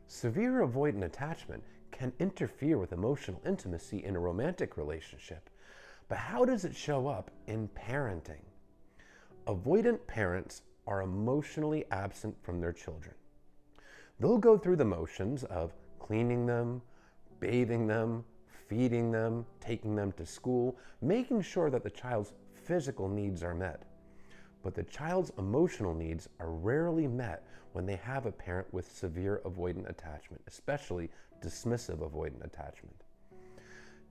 Severe avoidant attachment can interfere with emotional intimacy in a romantic relationship, but how does it show up in parenting? Avoidant parents are emotionally absent from their children. They'll go through the motions of cleaning them, bathing them, feeding them, taking them to school, making sure that the child's physical needs are met. But the child's emotional needs are rarely met when they have a parent with severe avoidant attachment, especially dismissive avoidant attachment.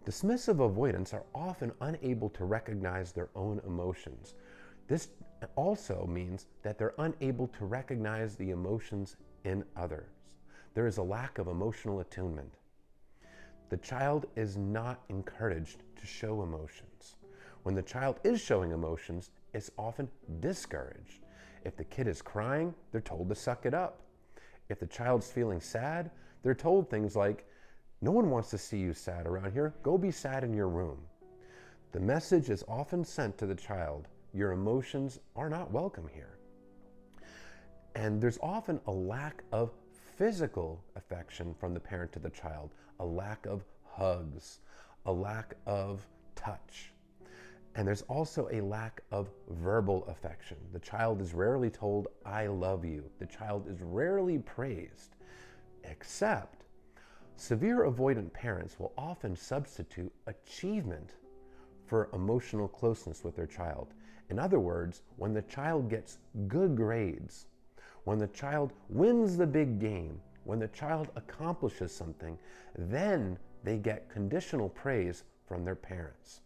Dismissive avoidants are often unable to recognize their own emotions. This also means that they're unable to recognize the emotions in others. There is a lack of emotional attunement. The child is not encouraged to show emotions. When the child is showing emotions, it's often discouraged. If the kid is crying, they're told to suck it up. If the child's feeling sad, they're told things like, "No one wants to see you sad around here. Go be sad in your room." The message is often sent to the child, "Your emotions are not welcome here." And there's often a lack of physical affection from the parent to the child, a lack of hugs, a lack of touch. And there's also a lack of verbal affection. The child is rarely told, "I love you." The child is rarely praised, except severe avoidant parents will often substitute achievement for emotional closeness with their child. In other words, when the child gets good grades, when the child wins the big game, when the child accomplishes something, then they get conditional praise from their parents.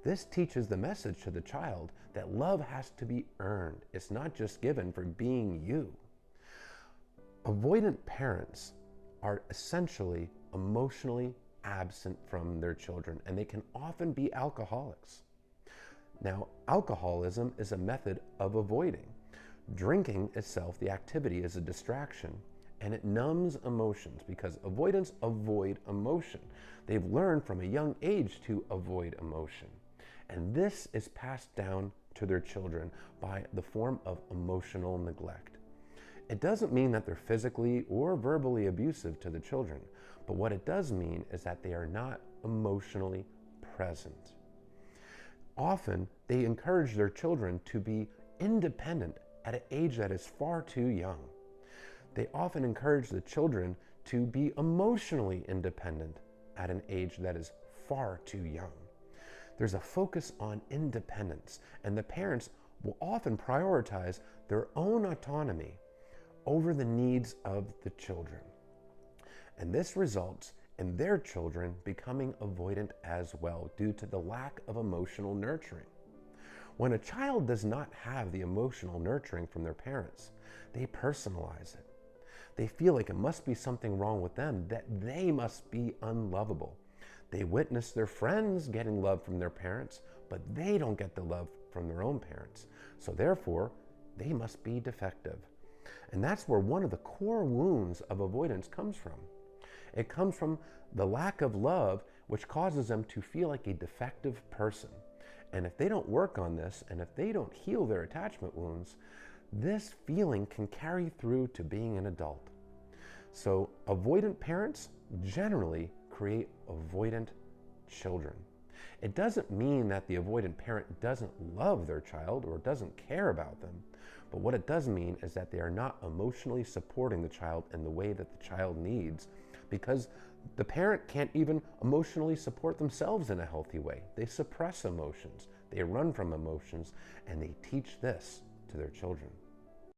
This teaches the message to the child that love has to be earned. It's not just given for being you. Avoidant parents are essentially emotionally absent from their children, and they can often be alcoholics. Now, alcoholism is a method of avoiding. Drinking itself, the activity, is a distraction, and it numbs emotions because avoidants avoid emotion. They've learned from a young age to avoid emotion. And this is passed down to their children by the form of emotional neglect. It doesn't mean that they're physically or verbally abusive to the children, but what it does mean is that they are not emotionally present. Often, they encourage their children to be independent at an age that is far too young. They often encourage the children to be emotionally independent at an age that is far too young. There's a focus on independence, and the parents will often prioritize their own autonomy over the needs of the children. And this results in their children becoming avoidant as well due to the lack of emotional nurturing. When a child does not have the emotional nurturing from their parents, they personalize it. They feel like it must be something wrong with them, that they must be unlovable. They witness their friends getting love from their parents, but they don't get the love from their own parents. So therefore, they must be defective. And that's where one of the core wounds of avoidance comes from. It comes from the lack of love, which causes them to feel like a defective person. And if they don't work on this, and if they don't heal their attachment wounds, this feeling can carry through to being an adult. So avoidant parents generally create avoidant children. It doesn't mean that the avoidant parent doesn't love their child or doesn't care about them, but what it does mean is that they are not emotionally supporting the child in the way that the child needs, because the parent can't even emotionally support themselves in a healthy way. They suppress emotions, they run from emotions, and they teach this to their children.